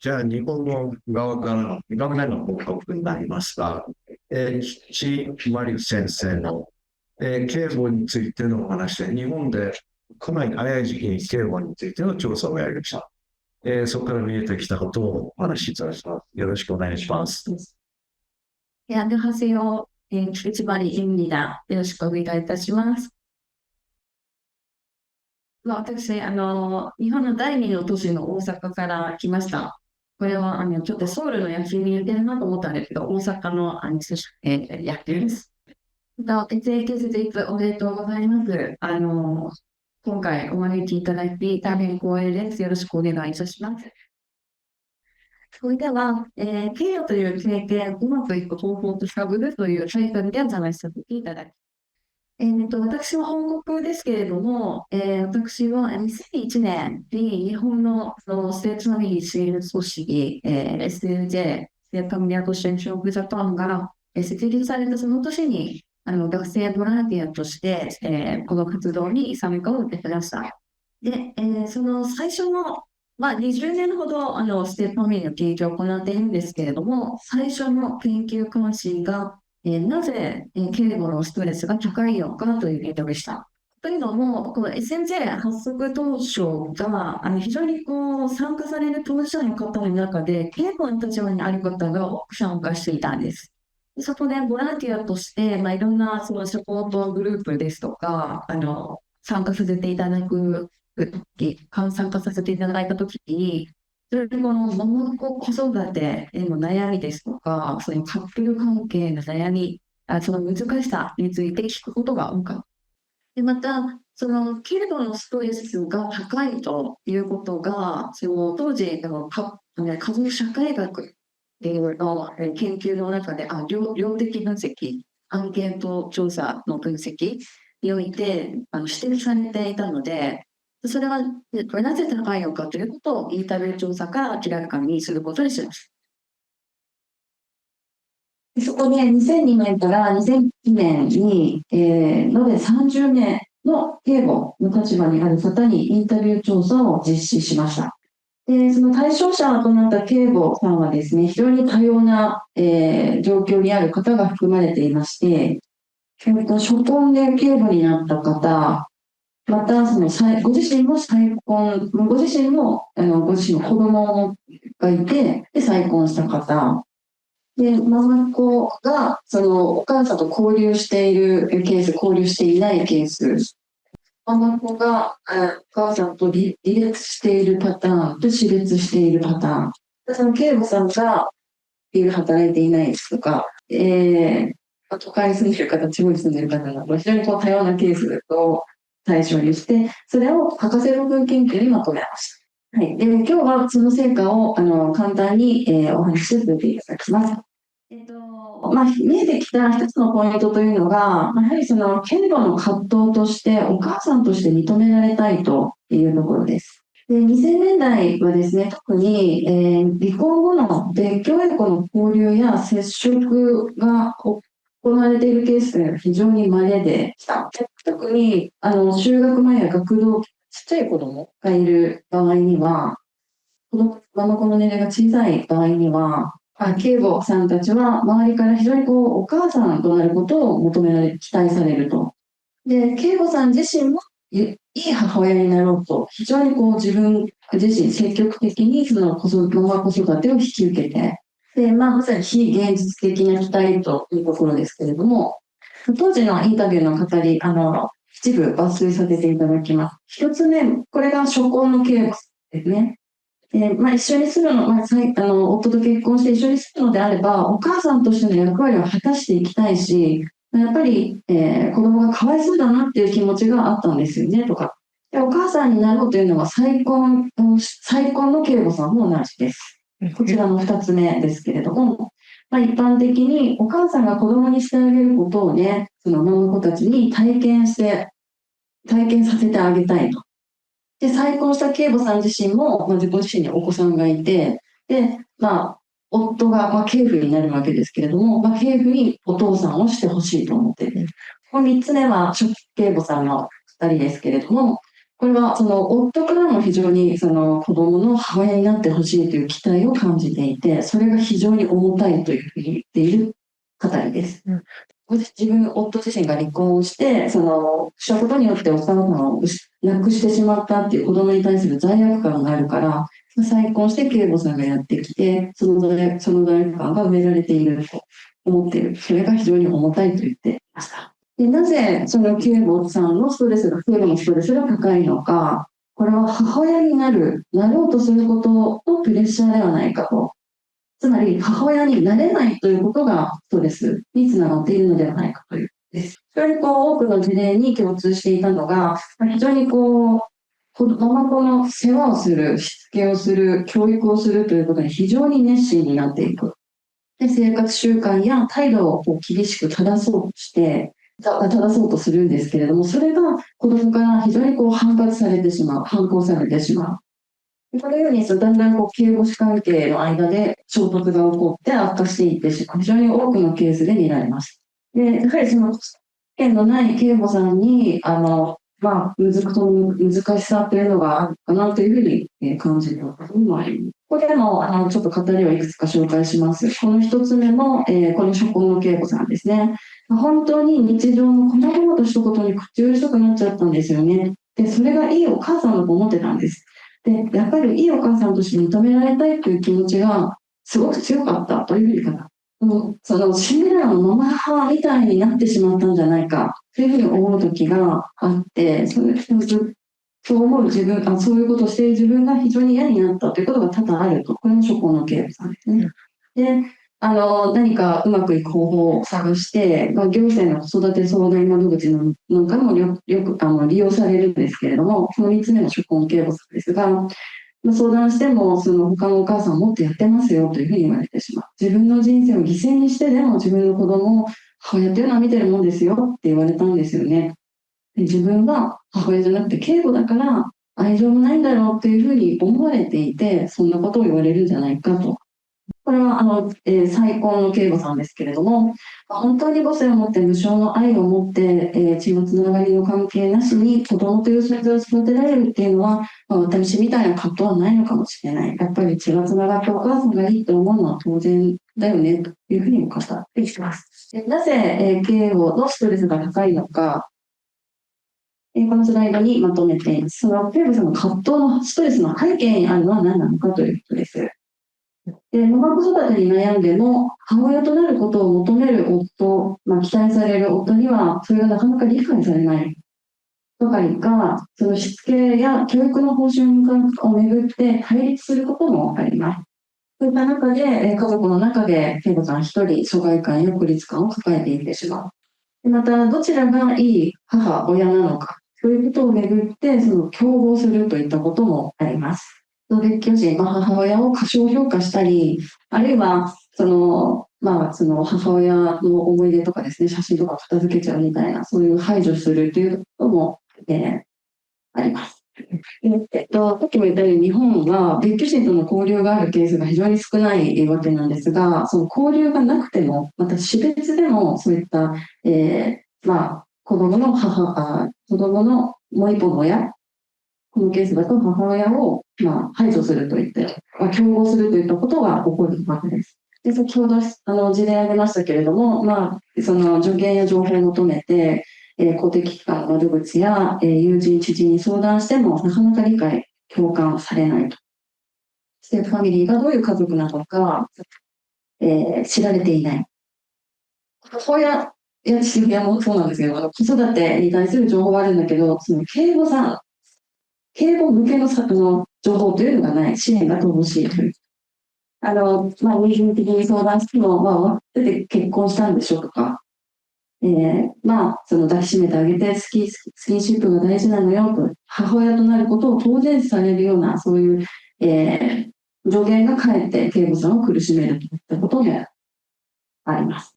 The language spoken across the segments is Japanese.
じゃあ、日本の側からのいろんなの報告になりますが、岸真理先生の、警護についてのお話で、日本でかなり早い時期に警護についての調査をやりました。そこから見えてきたことをお話しいただきます。よろしくお願いします。네, 안녕하세요. 주지바리입니다. よろしくお願いいたします。私、日本の第二の都市の大阪から来ました。これは、ちょっとソウルの野球に似てるなと思ったんですけど、大阪の、野球です。血液結実おめでとうございます。今回お招きいただき、大変光栄です。よろしくお願いいたします。それでは、経営という経験、うまくいく方法と探るというタイトルでお話しさせていただき私は報告ですけれども、私は2001年に日本のステートファミリー支援組織、SLJ、ステートファミリーアドシェンション・ジャパンが、設立されたその年に学生ボランティアとして、この活動に参加を受けました。で、その最初の、20年ほどステートファミリーの研究を行っているんですけれども、最初の研究関心がなぜ、警護のストレスが高いのかというデータでした。というのも、この SNJ 発足当初が、非常に参加される当事者の方の中で、警護の立場にある方が多く参加していたんです。でそこでボランティアとして、いろんなそのサポートグループですとか、参加させていただく参加させていただいたときに、それでこの子育てへの悩みですとか、そういうカップル関係の悩み、その難しさについて聞くことが多かった。で、また、その軽度のストレスが高いということが、その当時、家族社会学っていうの研究の中で、量的分析、アンケート調査の分析において指摘されていたので、それはなぜ高いのかということをインタビュー調査から明らかにすることにします。そこで2002年から2002年に、延べ30名の警護の立場にある方にインタビュー調査を実施しました。で、その対象者となった警護さんはですね、非常に多様な、状況にある方が含まれていまして、初婚で警護になった方、またご自身も再婚、ご自身もご自身の子供がいて、で再婚した方、で、ママっ子がお母さんと交流しているケース、交流していないケース、ママっ子がお母さんと離列しているパターンと死別しているパターン、その警護さんが働いていないですとか、都会に住んでいる方、地方に住んでいる方など、非常に多様なケースを対象にして、それを博士論文研究にまとめました。はい。で、今日はその成果を簡単に、お話しさせていただきます。見えてきた一つのポイントというのが、やはりその権利の葛藤としてお母さんとして認められたいというところです。で2000年代はですね、特に、離婚後の別居親子の交流や接触が行われているケースが非常に稀でした。特に就学前や学童、ちっちゃい子供がいる場合には、ママ子の年齢が小さい場合には、警護さんたちは周りから非常にお母さんとなることを求められ、期待されると。で、警護さん自身もいい母親になろうと、非常に自分自身積極的にそのママ子育てを引き受けて、で、まさに非現実的な期待というところですけれども、当時のインタビューの語り、一部抜粋させていただきます。一つ目、これが初婚の警護ですね。一緒に住むの、夫と結婚して一緒に住むのであれば、お母さんとしての役割を果たしていきたいし、やっぱり、子供がかわいそうだなっていう気持ちがあったんですよね、とか。でお母さんになろうというのは再婚の警護さんも同じです。こちらの2つ目ですけれども、一般的にお母さんが子供にしてあげることをね、その女の子たちに体験させてあげたいと。で、再婚した警部さん自身も、ご自身にお子さんがいて、で、夫が、警部になるわけですけれども、警部にお父さんをしてほしいと思っている。この3つ目は、初期警部さんの2人ですけれども、これはその夫からも非常にその子供の母親になってほしいという期待を感じていて、それが非常に重たいというふうに言っている語りです。夫自身が離婚をして、したことによってお母さんを亡くしてしまったっていう子供に対する罪悪感があるから、再婚して警母さんがやってきて、その罪悪感が埋められていると思っている。それが非常に重たいと言っていました。で、なぜその警母さんの警母のストレスが高いのか、これは母親になろうとすることのプレッシャーではないかと。つまり、母親になれないということがストレスにつながっているのではないかというです。非常に多くの事例に共通していたのが、非常にママ子の世話をする、しつけをする、教育をするということに非常に熱心になっていく。で、生活習慣や態度を厳しく正そうとするんですけれども、それが子供から非常に反抗されてしまう。このようにだんだん敬母子関係の間で衝突が起こって悪化していってしまう。非常に多くのケースで見られます。で、やはりその権のない警母さんに、難しさというのがあるかなというふうに感じることもあります。ここでもちょっと語りをいくつか紹介します。この一つ目の、この初婚の警母さんですね。本当に日常の細々としたことに口うるさくなっちゃったんですよね。で、それがいいお母さんだと思ってたんです。で、やっぱりいいお母さんとして認められたいという気持ちがすごく強かったというふうにシンデレラのママ母みたいになってしまったんじゃないかというふうに思う時があって、そう思うそういうことをしている自分が非常に嫌になったということが多々あると。これも初婚の警部さんですね。で、何かうまくいく方法を探して、行政の子育て相談窓口なんかもよく利用されるんですけれども、その3つ目の初婚警部さんですが、相談しても、他のお母さんもっとやってますよというふうに言われてしまう。自分の人生を犠牲にしてでも自分の子供を母親っていうのは見てるもんですよって言われたんですよね。で、自分が母親じゃなくて敬母だから愛情もないんだろうっていうふうに思われていて、そんなことを言われるんじゃないかと。これは再婚の警護さんですけれども、本当に母性を持って無償の愛を持って、血のつながりの関係なしに子供という存在を育てられるっていうのは、私みたいな葛藤はないのかもしれない。やっぱり血がつながったお母さんがいいと思うのは当然だよねというふうにも語っています。で、なぜ、警護のストレスが高いのか、このスライドにまとめています。その警護さんの葛藤のストレスの背景にあるのは何なのかということです。で、ママ子育てに悩んでも、母親となることを求める夫、期待される夫には、それがなかなか理解されないばかりか、そのしつけや教育の方針をめぐって対立することもあります。そういった中で、家族の中で、ケイコさん一人、疎外感や孤立感を抱えていってしまう。で、また、どちらがいい親なのか、そういうことをめぐって、競合するといったこともあります。別居時、母親を過小評価したり、あるいは、母親の思い出とかですね、写真とか片付けちゃうみたいな、そういう排除するということも、あります。さっきも言ったように日本は別居心との交流があるケースが非常に少ないわけなんですが、その交流がなくても、また死別でもそういった、子供のもう一方の親、このケースだと母親を、排除するといって、競合するといったことが起こるわけです。で、先ほど事例挙げましたけれども、その助言や情報を求めて、公的機関の窓口や、友人、知人に相談しても、なかなか理解、共感されないと。ステップファミリーがどういう家族なのか、知られていない。母親や父親もそうなんですけど、子育てに対する情報はあるんだけど、その敬母向けの情報というのがない、支援が乏しいという。友人的に相談しても、で結婚したんでしょとか、抱きしめてあげてスキンシップが大事なのよと、母親となることを当然視されるような、そういう、助言がかえって警部さんを苦しめるといったことがあります。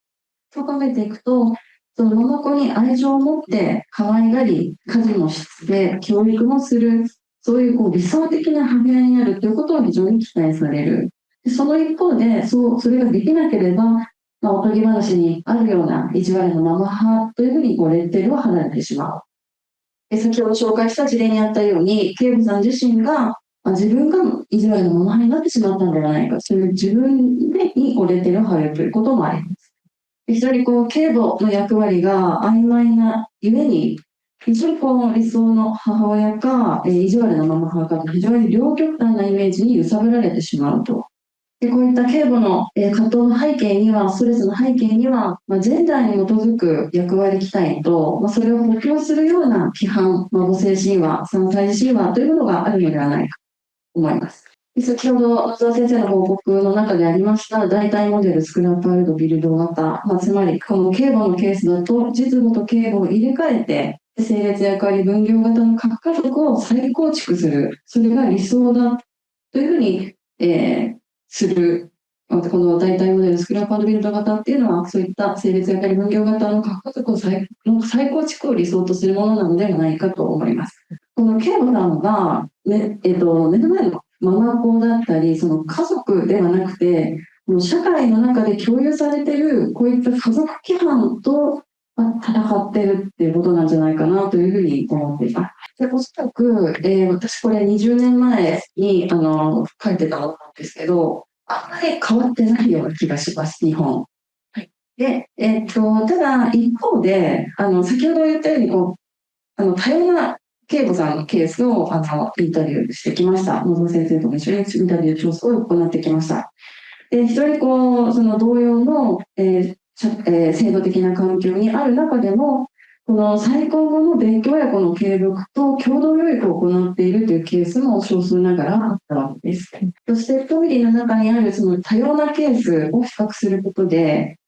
そう考えていくと、そのママ子に愛情を持って可愛がり、家事もしつけ、教育もする、そういう理想的な母親になるということを非常に期待される。で、その一方で、それができなければ、おとぎ話にあるような意地悪なママ母というふうにレッテルを貼られてしまう。先ほど紹介した事例にあったように、警部さん自身が、自分がイスラエルのままになってしまったんではないか、そういう自分でに折れてるはるということもあります。非常に警護の役割が曖昧なゆえに、非常に理想の母親か、意地悪なママ母か、非常に両極端なイメージに揺さぶられてしまうと。でこういった警護の、葛藤の背景には、ストレスの背景には、ジェンダーに基づく役割期待と、それを補強するような規範、母性神話、三歳児神話というものがあるのではないかと思います。先ほど野沢先生の報告の中でありました代替モデルスクラップアルドビルド型、つまりこの警護のケースだと実母と警護を入れ替えて性別役割分業型の核家族を再構築する、それが理想だというふうに、する。この代替モデルスクラップアルドビルド型っていうのはそういった性別役割分業型の核家族の再構築を理想とするものなのではないかと思います。この警護さんが、目の前のママ子だったり、その家族ではなくて、社会の中で共有されている、こういった家族規範と戦っているっていうことなんじゃないかなというふうに思っています。でおそらく、私これ20年前に書いてたものなんですけど、あんまり変わってないような気がします、日本。で、ただ一方で、先ほど言ったように多様な慶吾さんのケースをインタビューしてきました。野沢先生とも一緒にインタビュー調査を行ってきました。で非常にその同様の、制度的な環境にある中でも、この再婚後の勉強やこの継続と共同養育を行っているというケースも少数ながらあったわけです。そしてファミリーの中にあるその多様なケースを比較することで、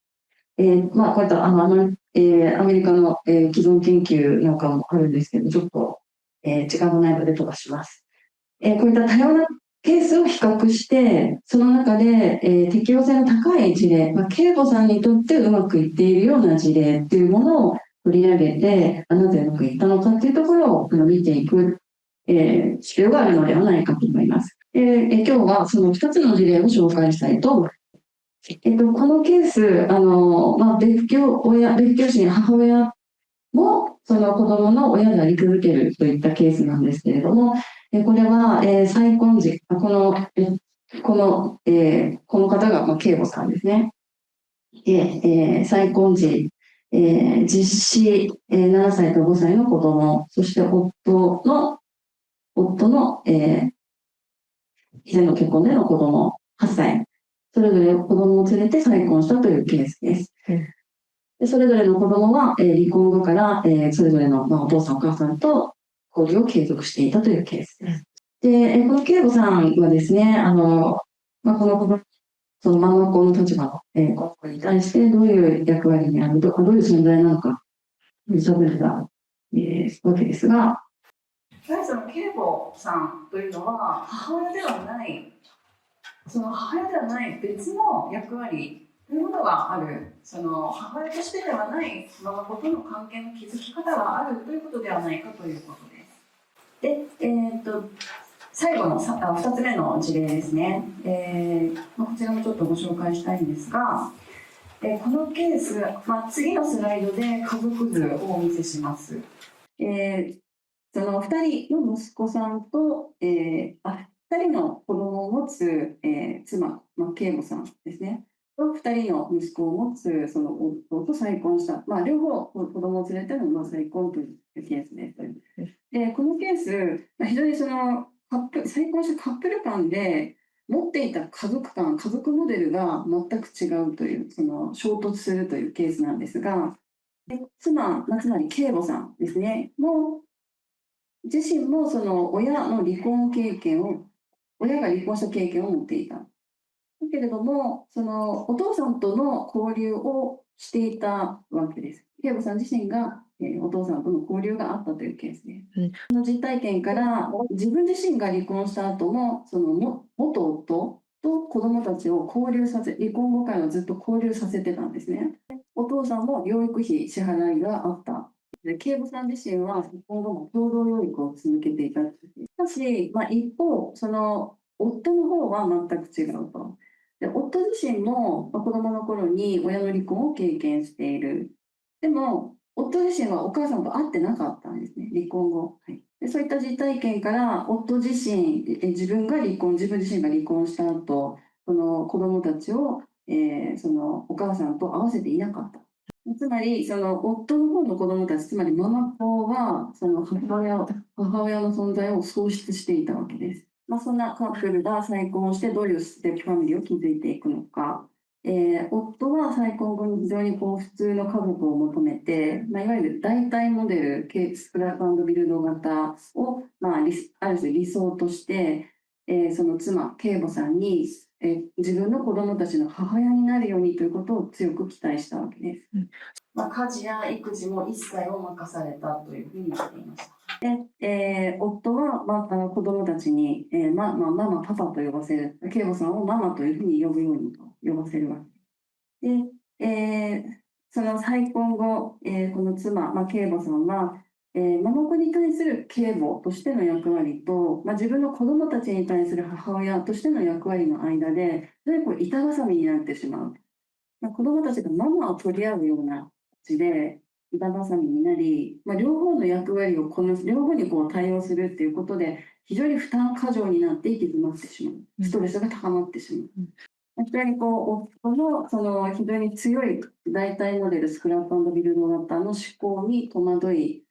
こういったアメリカの、既存研究なんかもあるんですけど、ちょっと、時間がないので飛ばします。こういった多様なケースを比較して、その中で、適用性の高い事例、慶吾さんにとってうまくいっているような事例っていうものを取り上げて、なぜうまくいったのかっていうところを見ていく、必要があるのではないかと思います。今日はその2つの事例を紹介したいと思います。このケース、別居親、母親もその子供の親であり続けるといったケースなんですけれども、これは、再婚時、この方が、慶吾さんですね。再婚時、実子、7歳と5歳の子供、そして夫の、以前の結婚での子供、8歳、それぞれ子供を連れて再婚したというケースです。でそれぞれの子供は、離婚後から、それぞれの、お父さんお母さんと交流を継続していたというケースです。で、この慶吾さんはですね、この子供、そのママ子の立場の、この子に対してどういう役割にある、どういう存在なのか、揺さぶれた、わけですが、やはりその慶吾さんというのは母親ではない、その母親ではない別の役割というものがある、その母親としてではないママ子との関係の築き方があるということではないかということです。で、最後の2つ目の事例ですね、こちらもちょっとご紹介したいんですが、このケース、次のスライドで家族図をお見せします。その2人の息子さんと、2人の子供を持つ、妻、慶吾さんですね。2人の息子を持つその夫と再婚した、両方子供を連れての再婚というケースです。でこのケース、非常にその再婚したカップル間で持っていた家族間、家族モデルが全く違うという、その衝突するというケースなんですが、妻、つまり慶吾さんですね、自身もその親が離婚した経験を持っていた。だけれども、そのお父さんとの交流をしていたわけです。慶吾さん自身が、お父さんとの交流があったというケースです。その実体験から自分自身が離婚した後もその元夫と子供たちを交流させ、離婚後からはずっと交流させてたんですね。お父さんも養育費支払いがあった。で慶吾さん自身は離婚後も共同養育を続けていた。しかし、一方その夫の方は全く違うと。で夫自身も子供の頃に親の離婚を経験している。でも夫自身はお母さんと会ってなかったんですね、離婚後。はい、でそういった実体験から、夫自身、自分自身が離婚した後、その子供たちを、そのお母さんと会わせていなかった。つまり、その夫の方の子供たち、つまりママ子は、その母親の存在を喪失していたわけです。そんなカップルが再婚してどういうステップファミリーを築いていくのか。夫は再婚後に非常に普通の家族を求めて、いわゆる代替モデル、スクラップビルド型を、ある種理想として、その妻、慶母さんに、自分の子供たちの母親になるようにということを強く期待したわけです。家事や育児も一切を任されたというふうに言っていました。で、夫は、子供たちに、ママ、パパと呼ばせる、慶母さんをママというふうに呼ぶようにと呼ばせるわけで、その再婚後、この妻、慶母さんは、ママ子に対する継母としての役割と、自分の子供たちに対する母親としての役割の間で、板挟みになってしまう。子供たちがママを取り合うような形で板挟みになり、両方の役割を両方に対応するっていうことで非常に負担過剰になって行き詰まってしまう、ストレスが高まってしまう。非常に夫のその非常に強い代替モデルスクラップビルド型の思考に戸惑い、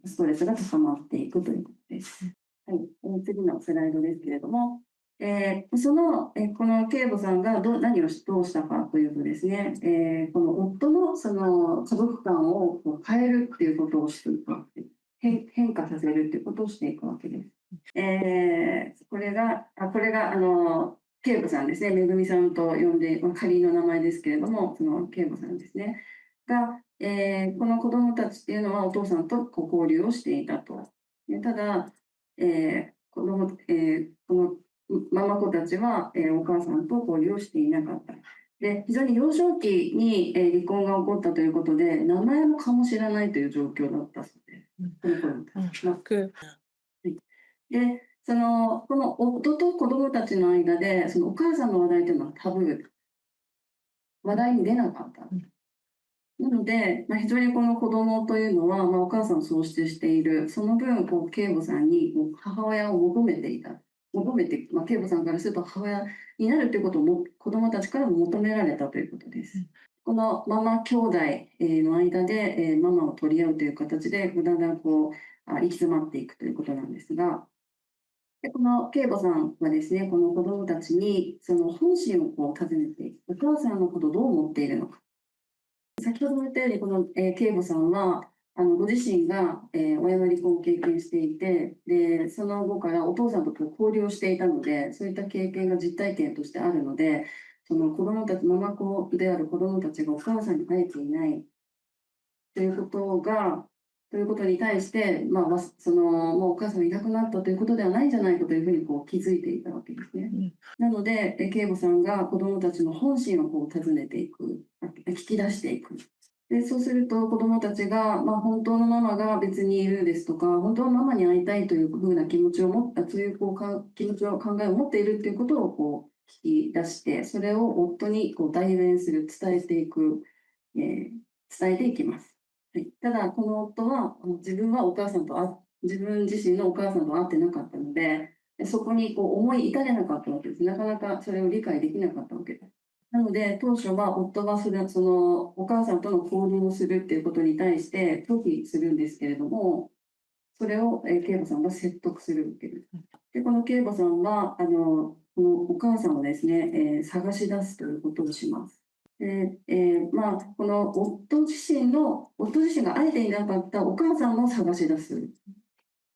ストレスが高まっていくということです。はい、次のスライドですけれども、この慶母さんが何をどうしたかというとですね、この夫のその家族観を変えるっていうことをしていくわけです。変化させるっていうことをしていくわけです。これが慶母さんですね、めぐみさんと呼んで、仮の名前ですけれども、その慶母さんですね、が、この子供たちっていうのはお父さんと交流をしていたと。ただ、このママ子たちは、お母さんと交流をしていなかった。で、非常に幼少期に、離婚が起こったということで、名前も顔も知らないという状況だったそうで、この子で、この夫と子供たちの間で、そのお母さんの話題というのはタブー、話題に出なかった。なので、非常にこの子供というのは、お母さんを喪失している、その分、慶母さんに母親を求めていた。慶母さんからすると母親になるということを子供たちからも求められたということです。このママ兄弟の間で、ママを取り合うという形で、だんだん行き詰まっていくということなんですが、この慶母さんはですね、この子供たちにその本心を尋ねていく。お母さんのことをどう思っているのか。先ほども言ったように、この、慶母さんは、ご自身が、親の離婚を経験していて、で、その後からお父さんと交流をしていたので、そういった経験が実体験としてあるので、その子供たち、ママ子である子供たちがお母さんに会えていないということに対して、もうお母さんがいなくなったということではないんじゃないかというふうに気づいていたわけですね。なので、慶母さんが子どもたちの本心を尋ねていく、聞き出していく。でそうすると子どもたちが、本当のママが別にいるですとか、本当はママに会いたいというふうな気持ちを持った、そういう気持ちを考えを持っているということを聞き出して、それを夫に代弁する、伝えていく、伝えていきます。はい、ただ、この夫は自分自身のお母さんと会ってなかったので、そこに思い至れなかったわけです。なかなかそれを理解できなかったわけです。なので、当初は夫がそのお母さんとの交流をするっていうことに対して拒否するんですけれども、それを慶母さんが説得するわけです。で、この慶母さんは、このお母さんをですね、探し出すということをします。でこの夫自身が会えていなかったお母さんを探し出す。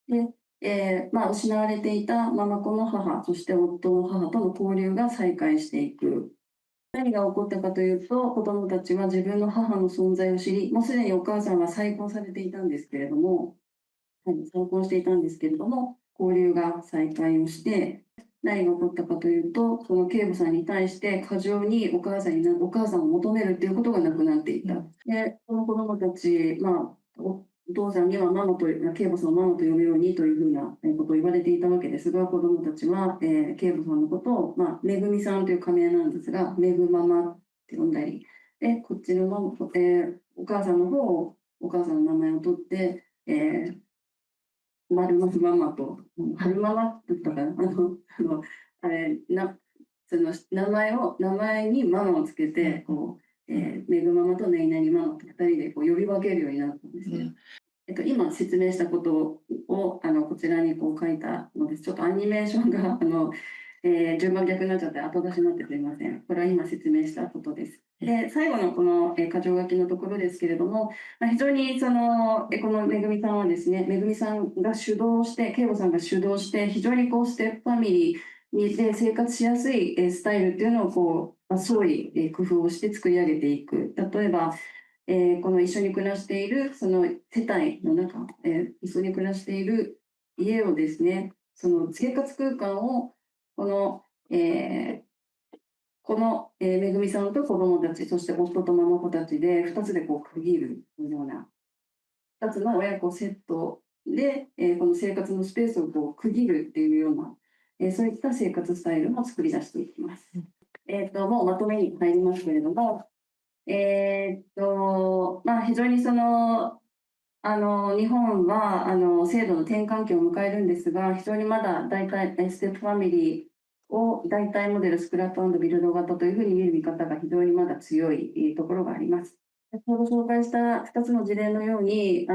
で、失われていたママ子の母、そして夫の母との交流が再開していく。何が起こったかというと、子供たちは自分の母の存在を知り、もうすでにお母さんは再婚されていたんですけれども、再婚していたんですけれども、交流が再開をして、何が起こったかというと、その慶母さんに対して過剰にお母さんを求めるということがなくなっていた。で、この子供たち、お父さんには慶母さんをママと呼ぶようにというふうなことを言われていたわけですが、子供たちは、慶母さんのことを、めぐみさんという仮名なんですが、めぐママって呼んだり、で、こっちのお母さんの方をお母さんの名前を取って、丸松ママと、春ママって言ったかな、あれ、その名前にママをつけて、こう、めぐママとねいなりママと2人でこう呼び分けるようになったんですね。今説明したことをこちらにこう書いたのです。ちょっとアニメーションが順番逆になっちゃって後出しになってすみません。これは今説明したことです。で、最後のこの箇条書きのところですけれども、非常にこのめぐみさんはですね、めぐみさんが主導して、慶吾さんが主導して、非常にこうステップファミリーで生活しやすいスタイルっていうのをこう、創意工夫をして作り上げていく。例えば、この一緒に暮らしているその世帯の中、一緒に暮らしている家をですね、その生活空間をこの、めぐみさんと子供たち、そして夫とママ子たちで2つでこう区切るような、2つの親子セットで、この生活のスペースをこう区切るっていうような、そういった生活スタイルも作り出していきます。もうまとめに入りますけれども、非常に日本は制度の転換期を迎えるんですが、非常にまだ大体ステップファミリーを代替モデル、スクラップ&ビルド型というふうに見る見方が非常にまだ強いところがあります。先ほど紹介した2つの事例のように、こ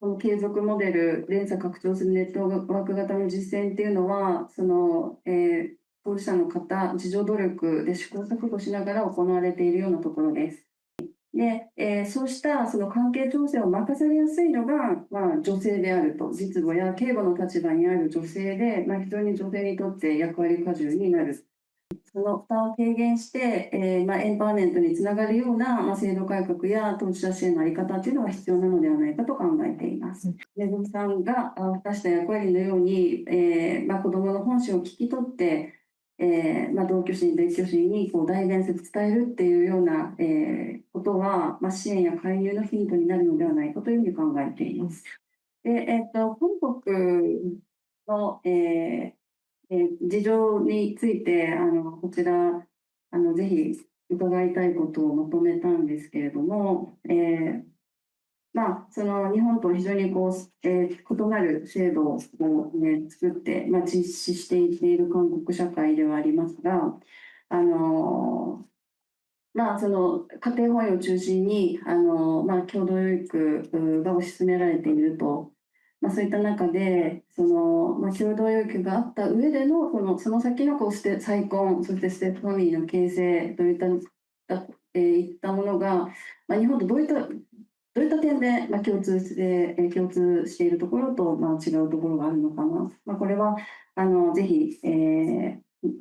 の継続モデル、連鎖拡張するネットワーク型の実践っていうのは、当事者の方、自助努力で試行錯誤しながら行われているようなところです。で、そうしたその関係調整を任されやすいのが、女性であると、実母や警護の立場にある女性で、非常に女性にとって役割過重になる。その負担を軽減して、エンパワーメントにつながるような、制度改革や当事者支援の在り方というのが必要なのではないかと考えています。めぐみさんが果たした役割のように、子どもの本心を聞き取って、同居心、別居心にこう大伝説伝えるっていうような、ことは、支援や介入のヒントになるのではないかというふうに考えています。で、本国の、事情について、こちら、ぜひ伺いたいことをまとめたんですけれども、その日本と非常にこう、異なる制度を、作って、実施していっている韓国社会ではありますが、その家庭本位を中心に共同養育が推し進められていると、そういった中で共同養育があった上でのその先のこう再婚、そしてステップファミリーの形成といったものが、日本とどういった点で共通しているところと違うところがあるのかな。これはぜひ、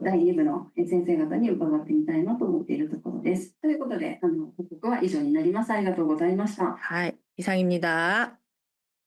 第2部の先生方に伺ってみたいなと思っているところです。ということで、報告は以上になります。ありがとうございました。はい、이상입니다.